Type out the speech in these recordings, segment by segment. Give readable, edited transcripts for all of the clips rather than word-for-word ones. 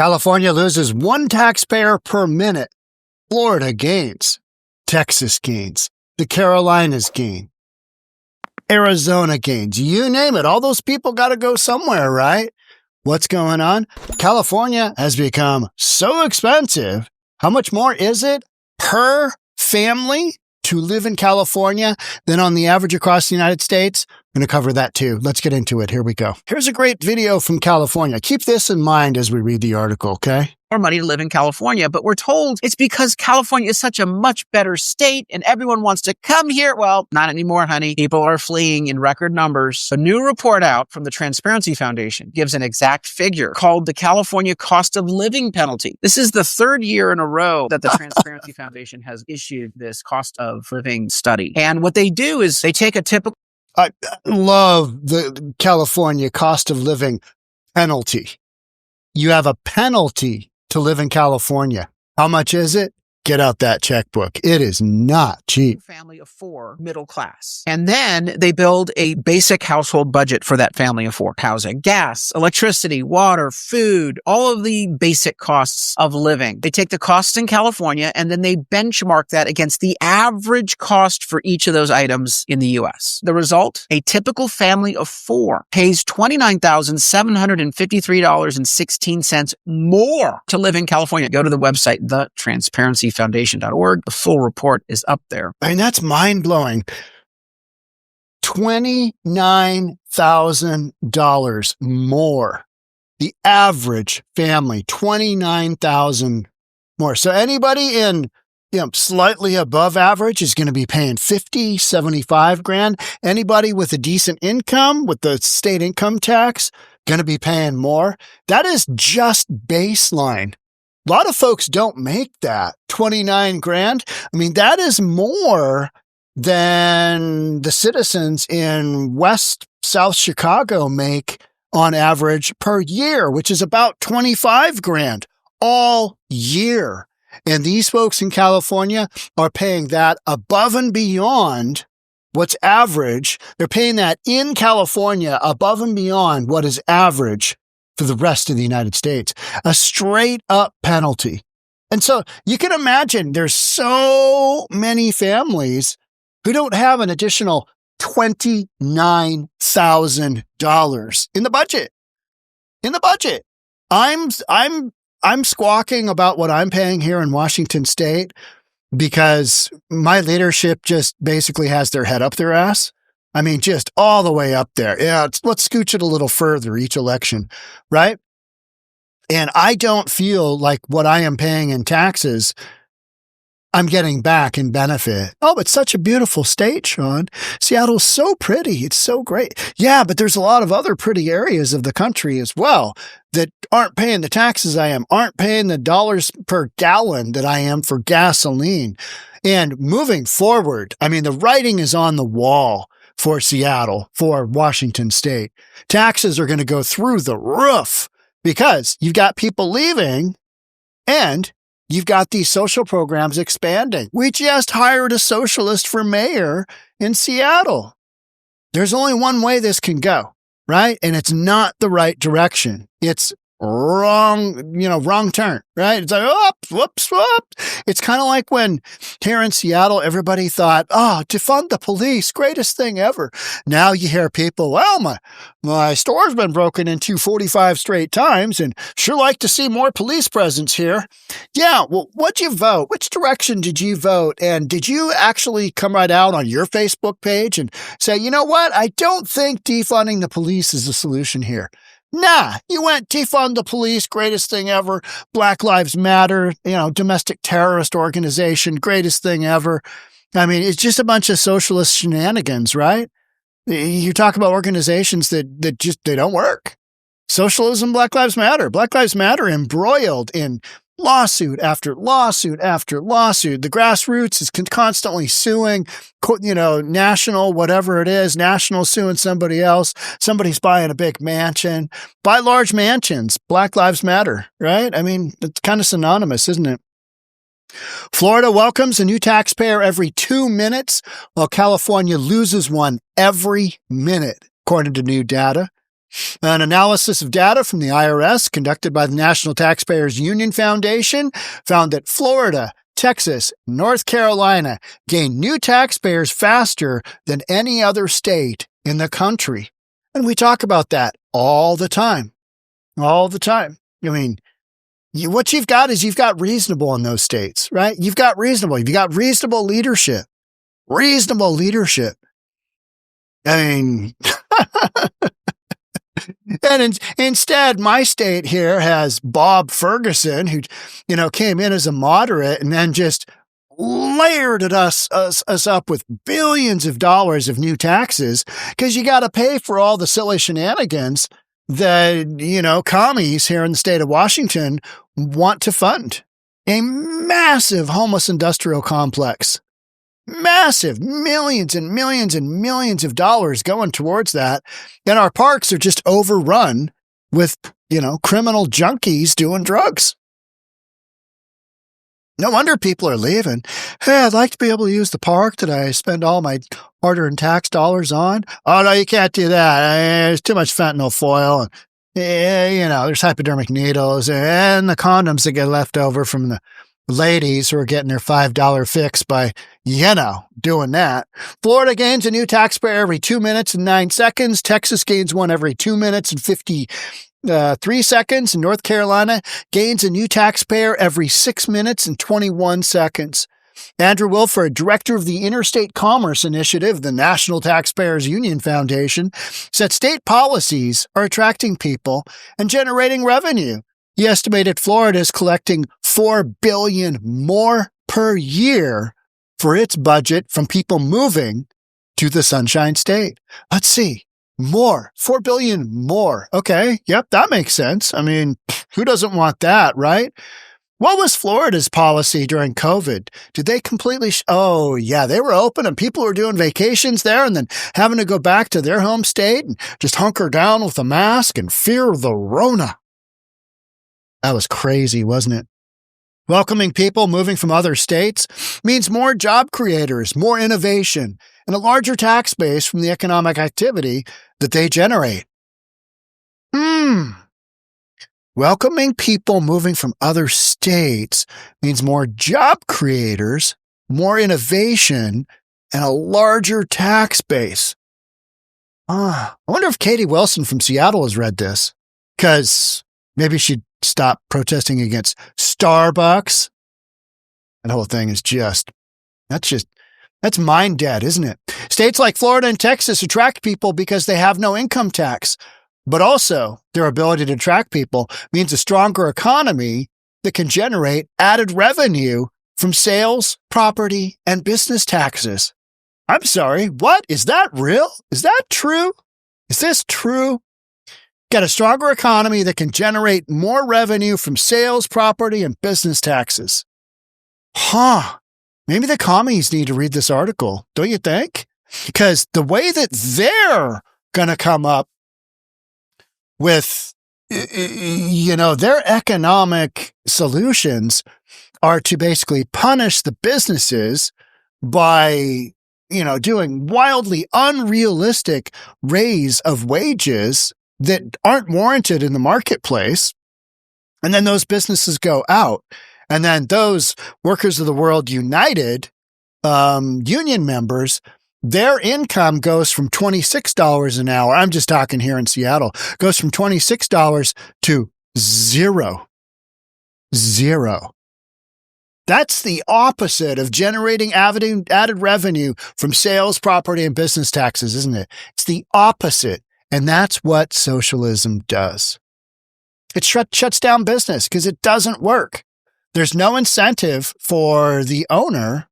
California loses 1 taxpayer per minute. Florida gains. Texas gains. The Carolinas gain. Arizona gains. You name it. All those people got to go somewhere, right? What's going on? California has become so expensive. How much more is it per family to live in California than on the average across the United States? I'm going to cover that too. Let's get into it. Here we go. Here's a great video from California. Keep this in mind as we read the article, okay? More money to live in California, but we're told it's because California is such a much better state and everyone wants to come here. Well, not anymore, honey. People are fleeing in record numbers. A new report out from the Transparency Foundation gives an exact figure called the California Cost of Living Penalty. This is the 3rd year in a row that the Transparency Foundation has issued this cost of living study. And what they do is they take a typical... I love the California cost of living penalty. You have a penalty to live in California. How much is it? Get out that checkbook. It is not cheap. Family of 4, middle class. And then they build a basic household budget for that family of 4. Housing, gas, electricity, water, food, all of the basic costs of living. They take the costs in California and then they benchmark that against the average cost for each of those items in the U.S. The result? A typical family of 4 pays $29,753.16 more to live in California. Go to the website, thetransparencyfoundation.org. The full report is up there. I mean, that's mind-blowing. $29,000 more. The average family, $29,000 more. So anybody in, slightly above average is going to be paying $50,000, $75,000. Anybody with a decent income with the state income tax going to be paying more. That is just baseline. A lot of folks don't make that $29,000. I mean, that is more than the citizens in South Chicago make on average per year, which is about $25,000 all year. And these folks in California are paying that above and beyond what's average. They're paying that in California above and beyond what is average for the rest of the United States. A straight up penalty. And so you can imagine there's so many families who don't have an additional $29,000 in the budget. I'm squawking about what I'm paying here in Washington State because my leadership just basically has their head up their ass. I mean, just all the way up there. Yeah, let's scooch it a little further each election, right? And I don't feel like what I am paying in taxes, I'm getting back in benefit. Oh, it's such a beautiful state, Sean. Seattle's so pretty. It's so great. Yeah, but there's a lot of other pretty areas of the country as well that aren't paying the taxes I am, aren't paying the dollars per gallon that I am for gasoline. And moving forward, I mean, the writing is on the wall for Seattle, for Washington State. Taxes are going to go through the roof because you've got people leaving and you've got these social programs expanding. We just hired a socialist for mayor in Seattle. There's only one way this can go, right? And it's not the right direction. It's wrong turn, right? It's like, whoops. It's kind of like when here in Seattle, everybody thought, defund the police, greatest thing ever. Now you hear people, well, my store's been broken into 45 straight times and sure like to see more police presence here. Yeah, well, what'd you vote? Which direction did you vote? And did you actually come right out on your Facebook page and say, you know what? I don't think defunding the police is the solution here. Nah, you went defund the police, greatest thing ever. Black Lives Matter, domestic terrorist organization, greatest thing ever. I mean, it's just a bunch of socialist shenanigans, right? You talk about organizations that they don't work. Socialism, Black Lives Matter. Black Lives Matter embroiled in lawsuit after lawsuit after lawsuit. The grassroots is constantly suing, national, whatever it is, national suing somebody else. Somebody's buying a big mansion. Buy large mansions. Black Lives Matter, right? I mean, it's kind of synonymous, isn't it? Florida welcomes a new taxpayer every 2 minutes, while California loses one every minute, according to new data. An analysis of data from the IRS conducted by the National Taxpayers Union Foundation found that Florida, Texas, North Carolina gained new taxpayers faster than any other state in the country. And we talk about that all the time. All the time. I mean, what you've got is you've got reasonable in those states, right? You've got reasonable. You've got reasonable leadership. Reasonable leadership. I mean, and instead, my state here has Bob Ferguson, who, came in as a moderate and then just layered us up with billions of dollars of new taxes because you got to pay for all the silly shenanigans that, commies here in the state of Washington want to fund. A massive homeless industrial complex. Massive millions and millions and millions of dollars going towards that. And our parks are just overrun with, criminal junkies doing drugs. No wonder people are leaving. Hey, I'd like to be able to use the park that I spend all my hard-earned tax dollars on. Oh, no, you can't do that. There's too much fentanyl foil. And, there's hypodermic needles and the condoms that get left over from the ladies who are getting their $5 fix by, doing that. Florida gains a new taxpayer every 2 minutes and 9 seconds. Texas gains one every 2 minutes and 53 seconds. And North Carolina gains a new taxpayer every 6 minutes and 21 seconds. Andrew Wilford, director of the Interstate Commerce Initiative, the National Taxpayers Union Foundation, said state policies are attracting people and generating revenue. He estimated Florida is collecting $4 billion more per year for its budget from people moving to the Sunshine State. Let's see. More. $4 billion more. Okay. Yep. That makes sense. I mean, who doesn't want that, right? What was Florida's policy during COVID? Did they completely oh, yeah, they were open and people were doing vacations there and then having to go back to their home state and just hunker down with a mask and fear the Rona. That was crazy, wasn't it? Welcoming people moving from other states means more job creators, more innovation, and a larger tax base from the economic activity that they generate. Welcoming people moving from other states means more job creators, more innovation, and a larger tax base. I wonder if Katie Wilson from Seattle has read this, because maybe she'd stop protesting against Starbucks. That whole thing is that's mind dead, isn't it? States like Florida and Texas attract people because they have no income tax, but also their ability to attract people means a stronger economy that can generate added revenue from sales, property, and business taxes. I'm sorry, what? Is that real? Is that true? Is this true? Get a stronger economy that can generate more revenue from sales, property, and business taxes. Maybe the commies need to read this article, don't you think? Because the way that they're going to come up with, their economic solutions are to basically punish the businesses by, doing wildly unrealistic raise of wages that aren't warranted in the marketplace. And then those businesses go out. And then those Workers of the World United union members, their income goes from $26 an hour. I'm just talking here in Seattle, goes from $26 to zero. That's the opposite of generating added revenue from sales, property, and business taxes, isn't it? It's the opposite. And that's what socialism does. It shuts down business because it doesn't work. There's no incentive for the owner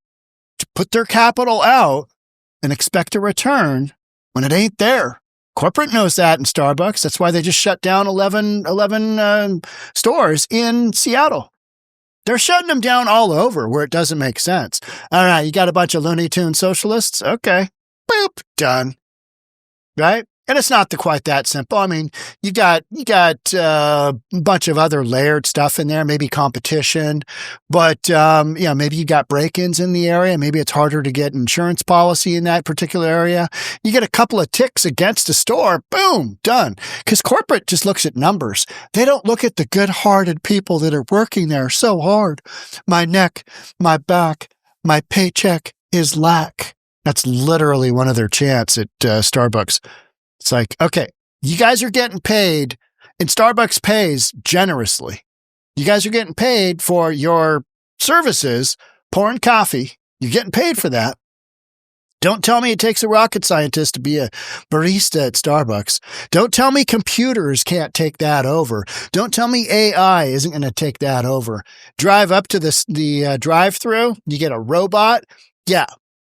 to put their capital out and expect a return when it ain't there. Corporate knows that in Starbucks. That's why they just shut down 11 stores in Seattle. They're shutting them down all over where it doesn't make sense. All right, you got a bunch of Looney Tunes socialists? Okay. Boop, done. Right? And it's not quite that simple. I mean, you got a bunch of other layered stuff in there, maybe competition, but maybe you got break-ins in the area. Maybe it's harder to get insurance policy in that particular area. You get a couple of ticks against a store, boom, done. Because corporate just looks at numbers. They don't look at the good-hearted people that are working there so hard. My neck, my back, my paycheck is lack. That's literally one of their chants at Starbucks. It's like, okay, you guys are getting paid, and Starbucks pays generously. You guys are getting paid for your services, pouring coffee. You're getting paid for that. Don't tell me it takes a rocket scientist to be a barista at Starbucks. Don't tell me computers can't take that over. Don't tell me AI isn't going to take that over. Drive up to the drive-thru, you get a robot. Yeah,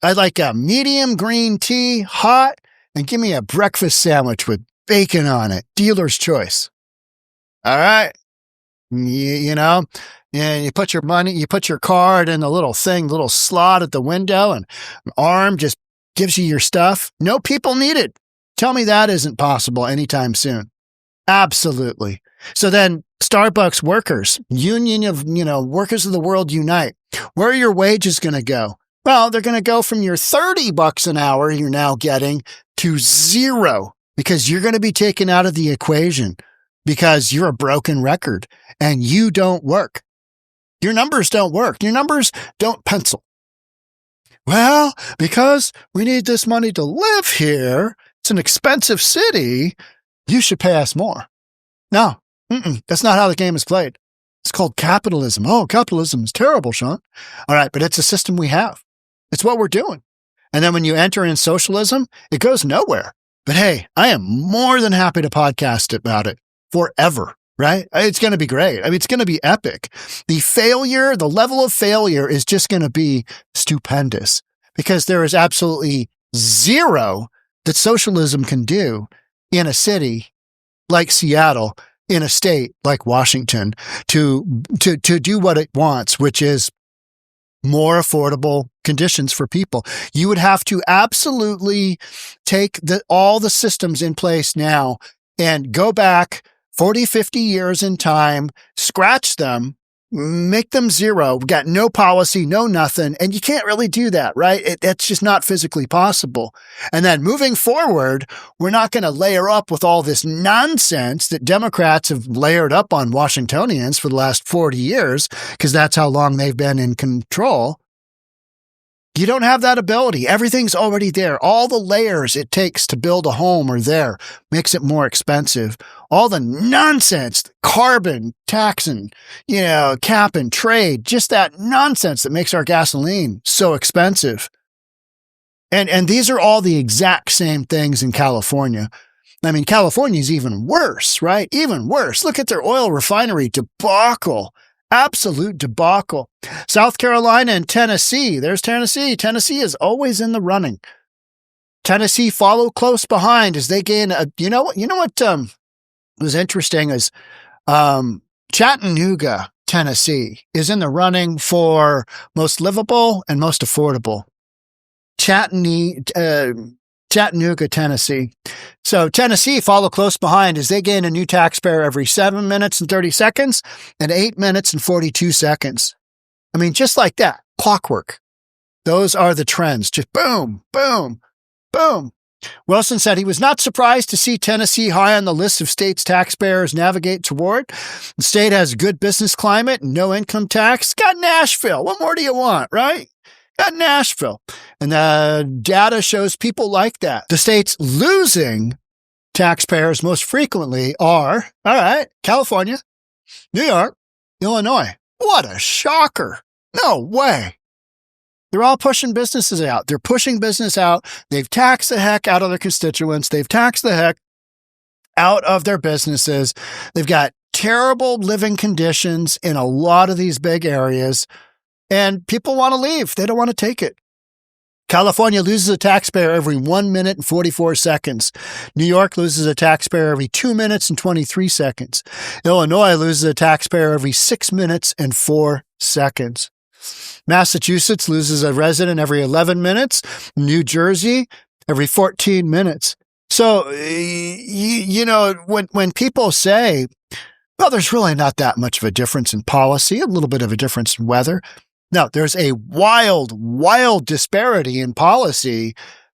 I'd like a medium green tea, hot, and give me a breakfast sandwich with bacon on it. Dealer's choice. All right. You know, and you put your money, you put your card in the little slot at the window, and an arm just gives you your stuff. No people needed. Tell me that isn't possible anytime soon. Absolutely. So then Starbucks workers, union of, workers of the world unite. Where are your wages going to go? Well, they're going to go from your $30 an hour you're now getting to zero, because you're going to be taken out of the equation because you're a broken record and you don't work. Your numbers don't work. Your numbers don't pencil. Well, because we need this money to live here, it's an expensive city, you should pay us more. No, that's not how the game is played. It's called capitalism. Oh, capitalism is terrible, Sean. All right, but it's a system we have. It's what we're doing. And then when you enter in socialism, it goes nowhere. But hey, I am more than happy to podcast about it forever, right? It's going to be great. I mean, it's going to be epic. The level of failure is just going to be stupendous, because there is absolutely zero that socialism can do in a city like Seattle, in a state like Washington, to do what it wants, which is more affordable conditions for people. You would have to absolutely take all the systems in place now and go back 40, 50 years in time, scratch them, make them zero. We got no policy, no nothing. And you can't really do that, right? It's just not physically possible. And then moving forward, we're not going to layer up with all this nonsense that Democrats have layered up on Washingtonians for the last 40 years, because that's how long they've been in control. You don't have that ability. Everything's already there. All the layers it takes to build a home are there. Makes it more expensive. All the nonsense, carbon taxing, cap and trade, just that nonsense that makes our gasoline so expensive. And these are all the exact same things in California. I mean, California's even worse, right? Even worse. Look at their oil refinery debacle. Absolute debacle. South Carolina and Tennessee. There's Tennessee. Tennessee is always in the running. Tennessee follow close behind as they gain you know what was interesting is Chattanooga, Tennessee is in the running for most livable and most affordable. Chattanooga, Tennessee. So Tennessee follow close behind as they gain a new taxpayer every 7 minutes and 30 seconds and 8 minutes and 42 seconds. I mean, just like that, clockwork. Those are the trends. Just boom, boom, boom. Wilson said he was not surprised to see Tennessee high on the list of states taxpayers navigate toward. The state has a good business climate and no income tax. Got Nashville. What more do you want, right? Got Nashville. And the data shows people like that. The states losing taxpayers most frequently are, all right, California, New York, Illinois. What a shocker. No way. They're all pushing businesses out. They're pushing business out. They've taxed the heck out of their constituents. They've taxed the heck out of their businesses. They've got terrible living conditions in a lot of these big areas. And people want to leave. They don't want to take it. California loses a taxpayer every 1 minute and 44 seconds. New York loses a taxpayer every 2 minutes and 23 seconds. Illinois loses a taxpayer every 6 minutes and 4 seconds. Massachusetts loses a resident every 11 minutes. New Jersey every 14 minutes. So, when people say, well, there's really not that much of a difference in policy, a little bit of a difference in weather. No, there's a wild disparity in policy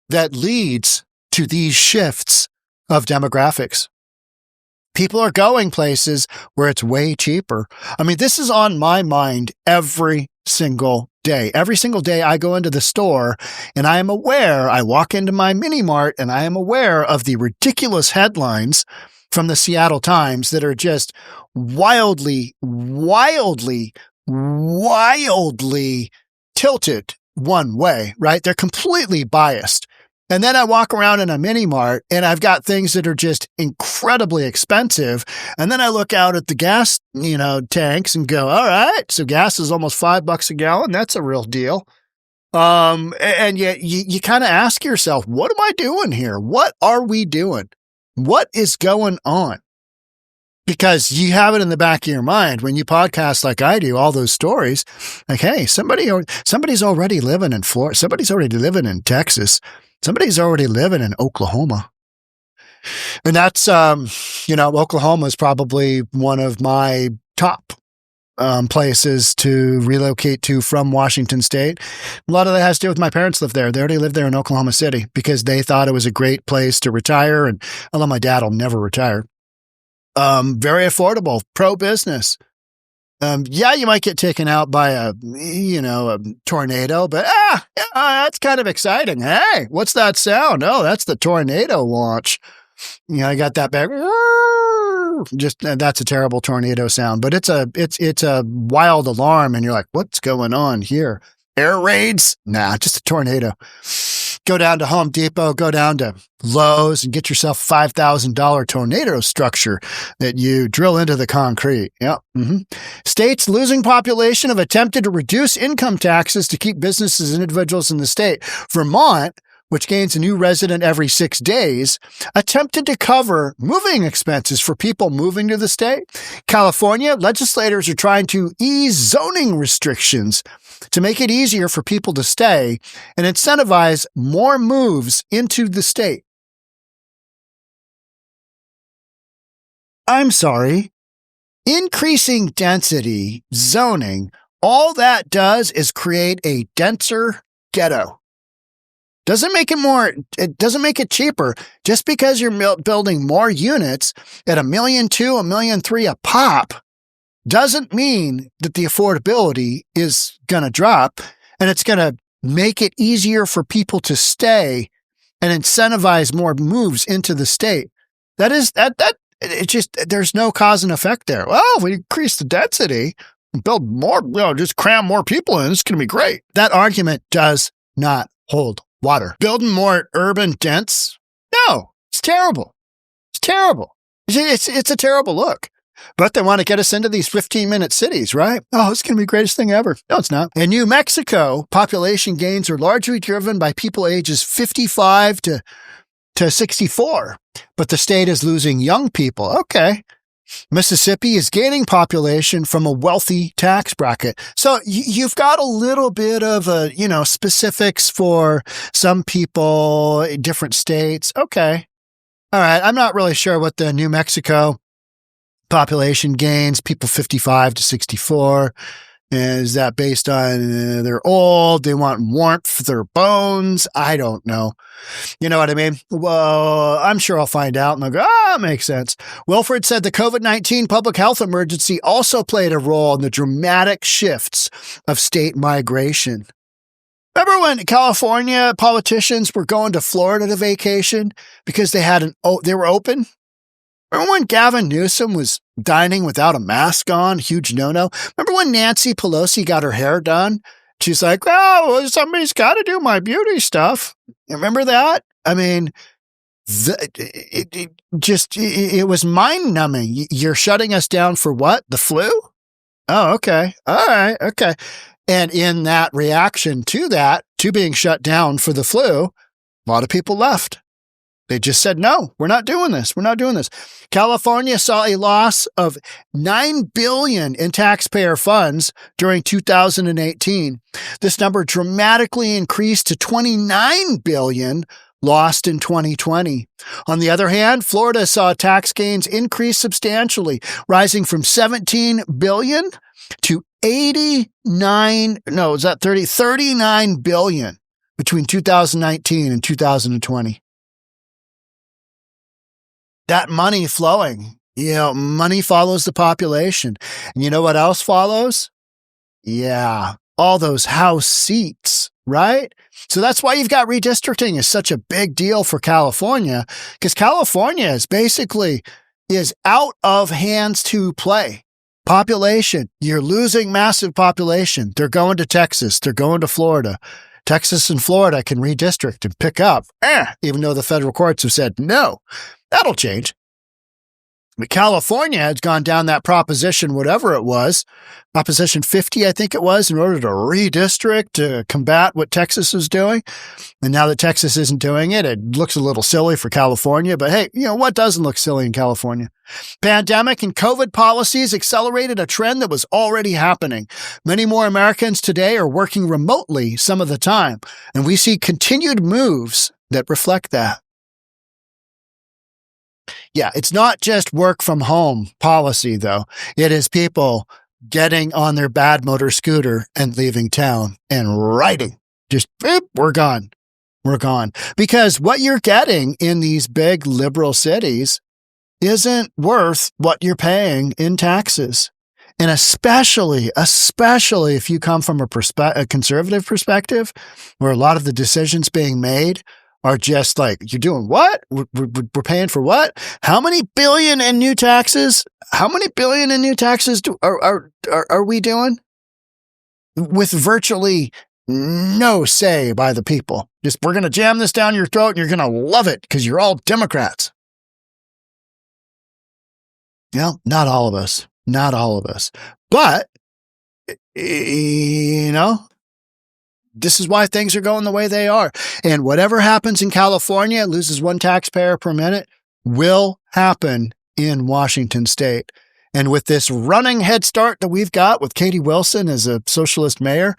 that leads to these shifts of demographics. People are going places where it's way cheaper. I mean, this is on my mind every single day. Every single day I go into the store and I walk into my mini mart and I am aware of the ridiculous headlines from the Seattle Times that are just wildly tilted one way, right? They're completely biased. And then I walk around in a mini mart and I've got things that are just incredibly expensive. And then I look out at the gas, tanks and go, all right, so gas is almost $5 a gallon. That's a real deal. And yet you kind of ask yourself, what am I doing here? What are we doing? What is going on? Because you have it in the back of your mind when you podcast like I do, all those stories, like, hey, somebody's already living in Florida. Somebody's already living in Texas. Somebody's already living in Oklahoma. And that's, Oklahoma is probably one of my top places to relocate to from Washington State. A lot of that has to do with my parents live there. They already lived there in Oklahoma City because they thought it was a great place to retire. And although my dad will never retire, very affordable, pro-business. You might get taken out by a tornado, but that's kind of exciting. Hey, what's that sound? Oh, that's the tornado launch. I got that back. That's a terrible tornado sound, but it's a wild alarm, and you're like, what's going on here? Air raids? Nah, just a tornado. Go down to Home Depot, go down to Lowe's and get yourself $5,000 tornado structure that you drill into the concrete. Yep. Mm-hmm. States losing population have attempted to reduce income taxes to keep businesses and individuals in the state. Vermont, which gains a new resident every 6 days, attempted to cover moving expenses for people moving to the state. California, legislators are trying to ease zoning restrictions to make it easier for people to stay and incentivize more moves into the state. I'm sorry. Increasing density, zoning, all that does is create a denser ghetto. It doesn't make it cheaper. Just because you're building more units at $1.2 million, $1.3 million a pop doesn't mean that the affordability is going to drop, and it's going to make it easier for people to stay and incentivize more moves into the state. There's no cause and effect there. Well, if we increase the density and build more, just cram more people in, it's going to be great. That argument does not hold water. Building more urban dense? No, it's terrible. It's terrible. It's a terrible look. But they want to get us into these 15-minute cities, right? Oh, it's going to be the greatest thing ever. No, it's not. In New Mexico, population gains are largely driven by people ages 55 to 64, but the state is losing young people. Okay. Mississippi is gaining population from a wealthy tax bracket. So you've got a little bit of specifics for some people in different states. Okay. All right. I'm not really sure what the New Mexico population gains, people 55 to 64. Is that based on they're old, they want warmth for their bones? I don't know. You know what I mean? Well, I'm sure I'll find out and I'll go, that makes sense. Wilfred said the COVID-19 public health emergency also played a role in the dramatic shifts of state migration. Remember when California politicians were going to Florida to vacation because they were open? Remember when Gavin Newsom was dining without a mask on? Huge no-no. Remember when Nancy Pelosi got her hair done? She's like, well, somebody's got to do my beauty stuff. You remember that? I mean, it was mind-numbing. You're shutting us down for what? The flu? Oh, okay. All right. Okay. And in that reaction to being shut down for the flu, a lot of people left. They just said, no, we're not doing this. We're not doing this. California saw a loss of $9 billion in taxpayer funds during 2018. This number dramatically increased to $29 billion lost in 2020. On the other hand, Florida saw tax gains increase substantially, rising from $17 billion to 39 billion between 2019 and 2020. That money flowing, money follows the population. And you know what else follows? Yeah, all those House seats, right? So that's why you've got redistricting is such a big deal for California, because California is out of hands to play. Population, you're losing massive population. They're going to Texas. They're going to Florida. Texas and Florida can redistrict and pick up, even though the federal courts have said no. That'll change. But California has gone down that proposition, whatever it was, Proposition 50, I think it was, in order to redistrict to combat what Texas is doing. And now that Texas isn't doing it, it looks a little silly for California. But hey, what doesn't look silly in California? Pandemic and COVID policies accelerated a trend that was already happening. Many more Americans today are working remotely some of the time, and we see continued moves that reflect that. Yeah, it's not just work from home policy, though. It is people getting on their bad motor scooter and leaving town and riding. Just, boop, we're gone. We're gone. Because what you're getting in these big liberal cities isn't worth what you're paying in taxes. And especially if you come from a conservative perspective, where a lot of the decisions being made are just like, you're doing what? We're paying for what? How many billion in new taxes? How many billion in new taxes are we doing? With virtually no say by the people. Just, we're going to jam this down your throat and you're going to love it because you're all Democrats. Not all of us. Not all of us. But, this is why things are going the way they are. And whatever happens in California, loses one taxpayer per minute, will happen in Washington state. And with this running head start that we've got with Katie Wilson as a socialist mayor,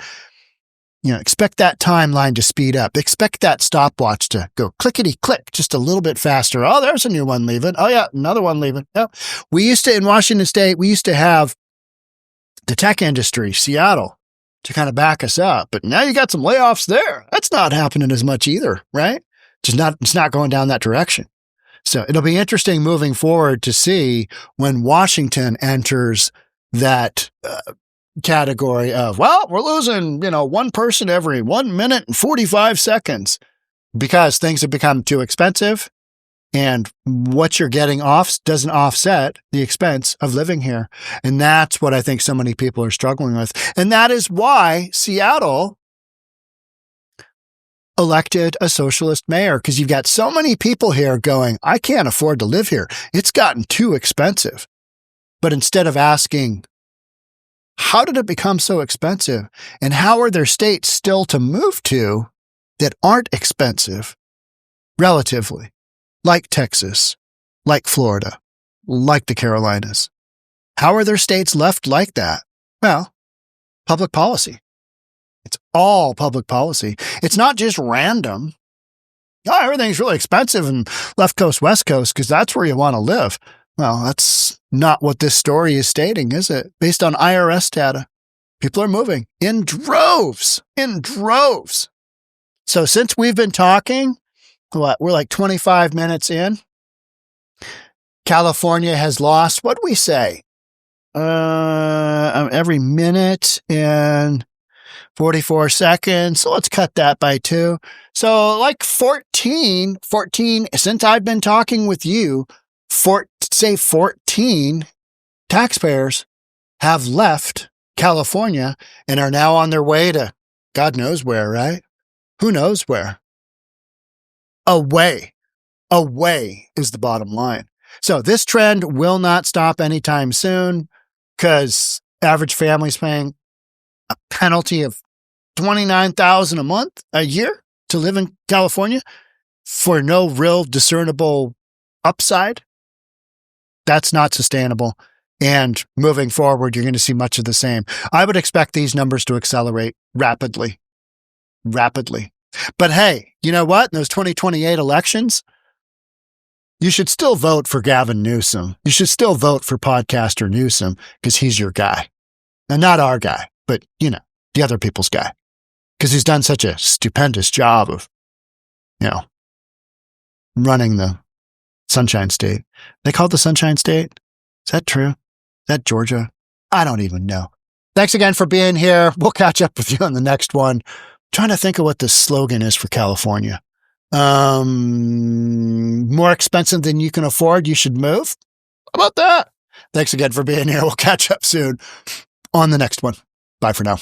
expect that timeline to speed up. Expect that stopwatch to go clickety-click just a little bit faster. Oh, there's a new one leaving. Oh, yeah, another one leaving. Oh. In Washington state, we used to have the tech industry, Seattle, to kind of back us up. But now you got some layoffs there. That's not happening as much either, right? It's not going down that direction. So it'll be interesting moving forward to see when Washington enters that category of, we're losing, one person every 1 minute and 45 seconds because things have become too expensive. And what you're getting doesn't offset the expense of living here. And that's what I think so many people are struggling with. And that is why Seattle elected a socialist mayor, because you've got so many people here going, I can't afford to live here. It's gotten too expensive. But instead of asking, how did it become so expensive? And how are there states still to move to that aren't expensive relatively? Like Texas, like Florida, like the Carolinas. How are there states left like that? Well, public policy. It's all public policy. It's not just random. Everything's really expensive in left coast, west coast, because that's where you want to live. Well, that's not what this story is stating, is it? Based on IRS data, people are moving in droves, So since we've been talking, we're like 25 minutes in. California has lost, what do we say? Every minute and 44 seconds. So let's cut that by 2. So like 14, since I've been talking with you, 14 taxpayers have left California and are now on their way to God knows where, right? Who knows where? Away is the bottom line. So this trend will not stop anytime soon because average family's paying a penalty of $29,000 a year to live in California for no real discernible upside. That's not sustainable. And moving forward, you're going to see much of the same. I would expect these numbers to accelerate rapidly. But hey, you know what? In those 2028 elections, you should still vote for Gavin Newsom. You should still vote for podcaster Newsom because he's your guy. And not our guy, but, the other people's guy. Because he's done such a stupendous job of, running the Sunshine State. They call it the Sunshine State? Is that true? Is that Georgia? I don't even know. Thanks again for being here. We'll catch up with you on the next one. I'm trying to think of what the slogan is for California. More expensive than you can afford, you should move. How about that? Thanks again for being here. We'll catch up soon on the next one. Bye for now.